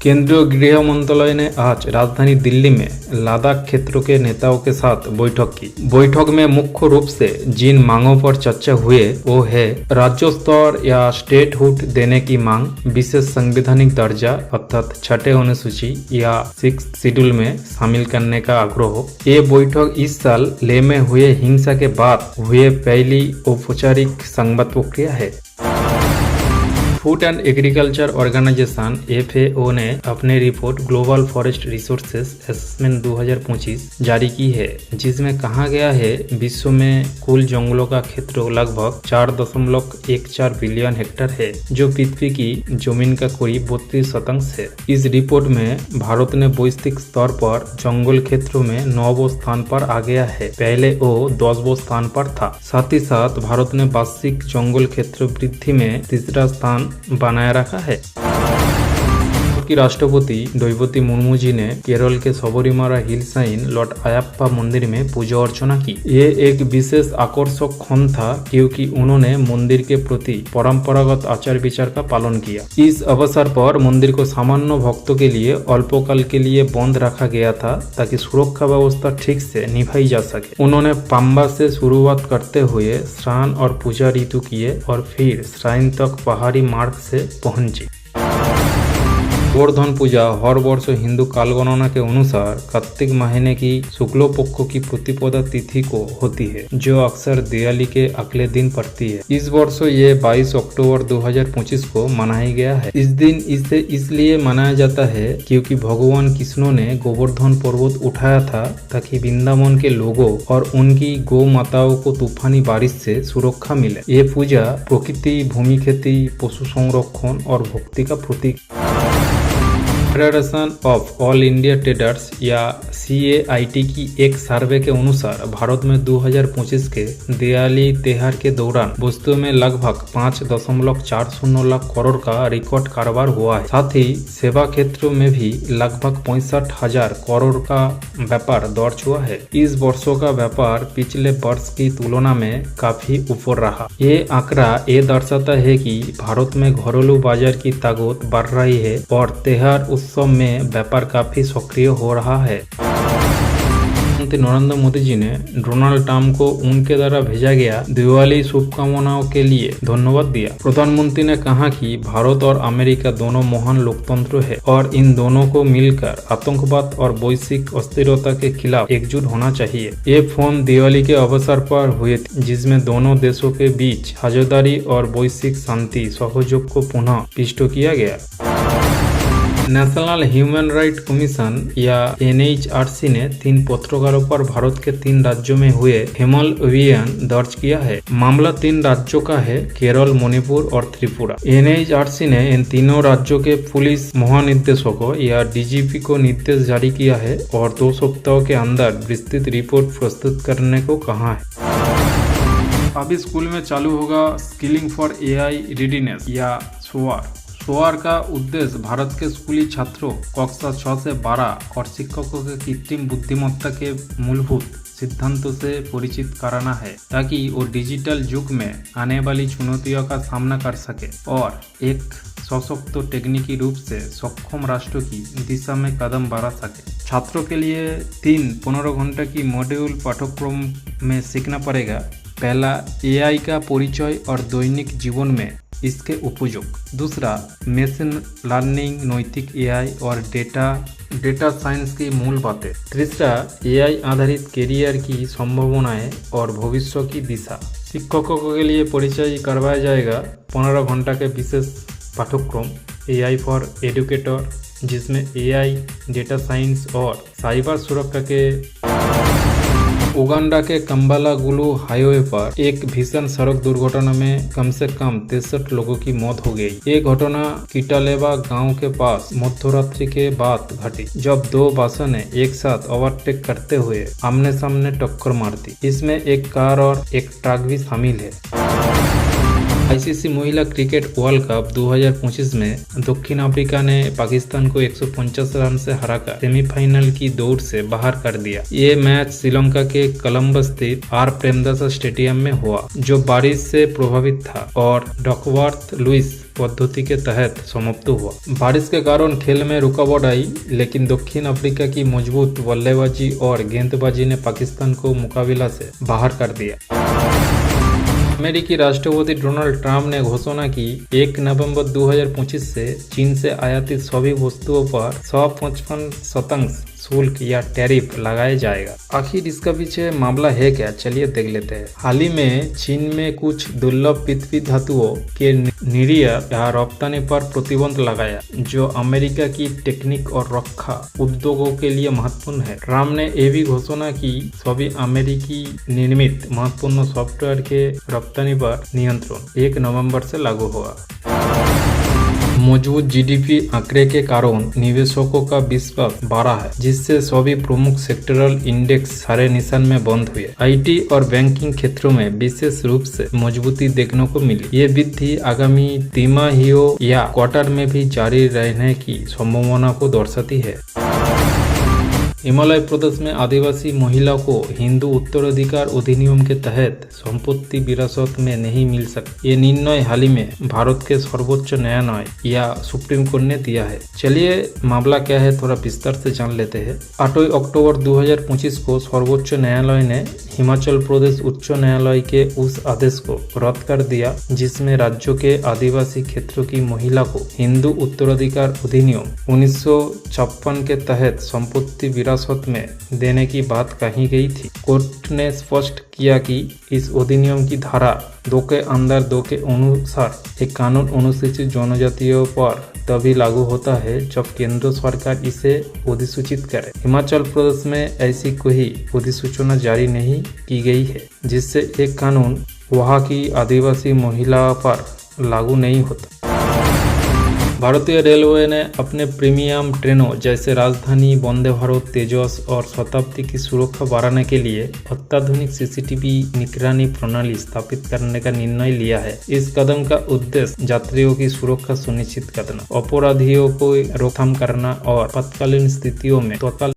केंद्रीय गृह मंत्रालय ने आज राजधानी दिल्ली में लद्दाख क्षेत्र के नेताओं के साथ बैठक की। बैठक में मुख्य रूप से जिन मांगों पर चर्चा हुए वो है राज्य स्तर या स्टेटहुड देने की मांग, विशेष संवैधानिक दर्जा अर्थात छठे अनुसूची या 6th शेड्यूल में शामिल करने का आग्रह। ये बैठक इस साल लेह में हुए हिंसा के बाद हुए पहली औपचारिक संवाद प्रक्रिया है। Food and agriculture organisation FAO ने अपने report global forest resources assessment 2025 जारी की है, जिसमें कहा गया है विश्व में कुल जंगलों का क्षेत्र लगभग 4.14 बिलियन हेक्टेयर है, जो पृथ्वी की जमीन का करीब 32% है। इस रिपोर्ट में भारत ने वैश्विक स्तर पर जंगल क्षेत्रों में 9वें स्थान पर आ गया है, पहले वो 10वें स्थान पर था। साथ ही साथ भारत ने वार्षिक जंगल क्षेत्र वृद्धि में तीसरा स्थान बनाए रखा है। की राष्ट्रपति द्रौपदी मुर्मू जी ने केरल के सबरीमाला हिल साइन लॉर्ड अयप्पा मंदिर में पूजा अर्चना की। ये एक विशेष आकर्षक क्षण था क्योंकि उन्होंने मंदिर के प्रति परंपरागत आचार विचार का पालन किया। इस अवसर पर मंदिर को सामान्य भक्तों के लिए अल्पकाल के लिए बंद रखा गया था ताकि सुरक्षा व्यवस्था ठीक से निभाई जा सके। उन्होंने पंबा से शुरुआत करते हुए स्नान और पूजा ऋतु किए और फिर श्राइन तक पहाड़ी मार्ग से पहुंची। गोवर्धन पूजा हर वर्ष हिंदू कालगणना के अनुसार कार्तिक महीने की शुक्ल पक्ष की प्रतिपदा तिथि को होती है, जो अक्सर दिवाली के अगले दिन पड़ती है। इस वर्ष ये 22 अक्टूबर 2025 को मनाया गया है। इस दिन इसे इसलिए मनाया जाता है क्योंकि भगवान कृष्ण ने गोवर्धन पर्वत उठाया था ताकि वृंदावन के लोगों और उनकी गौ माताओं को तूफानी बारिश से सुरक्षा मिले। ये पूजा प्रकृति, भूमि खेती, पशु संरक्षण और भक्ति का प्रतीक। Federation of all India traders या CAIT की एक सर्वे के अनुसार भारत में 2025 के दिवाली त्योहार के दौरान वस्तुओं में लगभग 5.40 लाख करोड़ का रिकॉर्ड कारोबार हुआ है। साथ ही सेवा क्षेत्रों में भी लगभग 65,000 करोड़ का व्यापार दर्ज हुआ है। इस वर्षों का व्यापार पिछले वर्ष की तुलना में काफी ऊपर रहा। ये आंकड़ा ये दर्शाता है कि भारत में घरेलू बाजार की ताकत बढ़ रही है और त्योहार उत्सव में व्यापार काफी सक्रिय हो रहा है। प्रधानमंत्री नरेंद्र मोदी जी ने डोनाल्ड ट्रंप को उनके द्वारा भेजा गया दिवाली शुभकामनाओं के लिए धन्यवाद दिया। प्रधानमंत्री ने कहा कि भारत और अमेरिका दोनों महान लोकतंत्र है और इन दोनों को मिलकर आतंकवाद और वैश्विक अस्थिरता के खिलाफ एकजुट होना चाहिए। ये फोन दिवाली के अवसर पर हुए थे, जिसमें दोनों देशों के बीच साझेदारी और वैश्विक शांति सहयोग को पुनः पुष्ट किया गया। नेशनल ह्यूमन राइट कमीशन या NHRC ने 3 पत्रकारों पर भारत के 3 राज्यों में हुए हेमल अभियान दर्ज किया है। मामला 3 राज्यों का है, केरल, मणिपुर और त्रिपुरा। NHRC ने इन तीनों राज्यों के पुलिस महानिदेशकों या DGP को निर्देश जारी किया है और 2 सप्ताह के अंदर विस्तृत रिपोर्ट प्रस्तुत करने को कहा है। अभी स्कूल में चालू होगा स्किलिंग फॉर AI रेडीनेस या SOAR। SOAR का उद्देश्य भारत के स्कूली छात्रों कक्षा 6 से 12 और शिक्षकों के कृत्रिम बुद्धिमत्ता के मूलभूत सिद्धांतों से परिचित कराना है ताकि वो डिजिटल युग में आने वाली चुनौतियों का सामना कर सके और एक सशक्त तकनीकी रूप से सक्षम राष्ट्र की दिशा में कदम बढ़ा सके। छात्रों के लिए 3 15 घंटे की मॉड्यूल पाठ्यक्रम में सीखना पड़ेगा। पहला, AI का परिचय और दैनिक जीवन में इसके उपयोग। दूसरा, मशीन लर्निंग, नैतिक AI और डेटा साइंस की मूल बातें। तीसरा, AI आधारित कैरियर की संभावनाएं और भविष्य की दिशा। शिक्षकों के लिए परिचय करवाया जाएगा 15 घंटा के विशेष पाठ्यक्रम AI फॉर एजुकेटर, जिसमें AI, डेटा साइंस और साइबर सुरक्षा के। उगांडा के कंबाला-गुलू हाईवे पर एक भीषण सड़क दुर्घटना में कम से कम 63 लोगों की मौत हो गई। ये घटना किटालेवा गांव के पास मध्यरात्रि के बाद घटी, जब 2 बसों ने एक साथ ओवरटेक करते हुए आमने सामने टक्कर मार दी। इसमें एक कार और एक ट्रक भी शामिल है। ICC महिला क्रिकेट वर्ल्ड कप 2025 में दक्षिण अफ्रीका ने पाकिस्तान को 150 रन से हराकर सेमीफाइनल की दौड़ से बाहर कर दिया। ये मैच श्रीलंका के कोलंबस स्थित R प्रेमदासा स्टेडियम में हुआ, जो बारिश से प्रभावित था और डकवर्थ लुइस पद्धति के तहत समाप्त हुआ। बारिश के कारण खेल में रुकावट आई, लेकिन दक्षिण अफ्रीका की मजबूत बल्लेबाजी और गेंदबाजी ने पाकिस्तान को मुकाबला से बाहर कर दिया। अमेरिकी राष्ट्रपति डोनाल्ड ट्रंप ने घोषणा की 1 नवंबर 2025 से चीन से आयातित सभी वस्तुओं पर 155% शुल्क या टैरिफ लगाया जाएगा। आखिर इसका पीछे मामला है क्या, चलिए देख लेते हैं। हाल ही में चीन में कुछ दुर्लभ पृथ्वी धातुओं के निर्यात या रफ्तानी पर प्रतिबंध लगाया, जो अमेरिका की टेक्निक और रक्षा उद्योगों के लिए महत्वपूर्ण है। ट्रंप ने यह भी घोषणा की सभी अमेरिकी निर्मित महत्वपूर्ण सॉफ्टवेयर के रफ्तानी पर नियंत्रण 1 नवंबर से लागू होगा। मजबूत जीडीपी आंकड़े के कारण निवेशकों का विश्वास बढ़ा है, जिससे सभी प्रमुख सेक्टरल इंडेक्स सारे निशान में बंद हुए। आईटी और बैंकिंग क्षेत्रों में विशेष रूप से मजबूती देखने को मिली। ये वृद्धि आगामी तिमाहियों या क्वार्टर में भी जारी रहने की संभावना को दर्शाती है। हिमाचल प्रदेश में आदिवासी महिला को हिंदू उत्तराधिकार अधिनियम के तहत संपत्ति विरासत में नहीं मिल सकती। ये निर्णय हाल ही में भारत के सर्वोच्च न्यायालय या सुप्रीम कोर्ट ने दिया है। चलिए मामला क्या है थोड़ा विस्तार से जान लेते हैं। 8 अक्टूबर 2025 को सर्वोच्च न्यायालय ने हिमाचल प्रदेश उच्च न्यायालय के उस आदेश को रद्द कर दिया, जिसमें राज्यों के आदिवासी क्षेत्रों की महिला को हिंदू उत्तराधिकार अधिनियम 1956 के तहत संपत्ति विरासत में देने की बात कही गई थी। कोर्ट ने स्पष्ट किया कि इस अधिनियम की धारा 2 के अंदर 2 के अनुसार एक कानून अनुसूचित जनजातियों पर तभी लागू होता है जब केंद्र सरकार इसे अधिसूचित करे। हिमाचल प्रदेश में ऐसी कोई अधिसूचना जारी नहीं की गई है, जिससे एक कानून वहां की आदिवासी महिला पर लागू नहीं होता। भारतीय रेलवे ने अपने प्रीमियम ट्रेनों जैसे राजधानी, वंदे भारत, तेजस और शताब्दी की सुरक्षा बढ़ाने के लिए अत्याधुनिक सीसीटीवी निगरानी प्रणाली स्थापित करने का निर्णय लिया है। इस कदम का उद्देश्य यात्रियों की सुरक्षा सुनिश्चित करना, अपराधियों को रोकथाम करना और आपातकालीन स्थितियों में तत्काल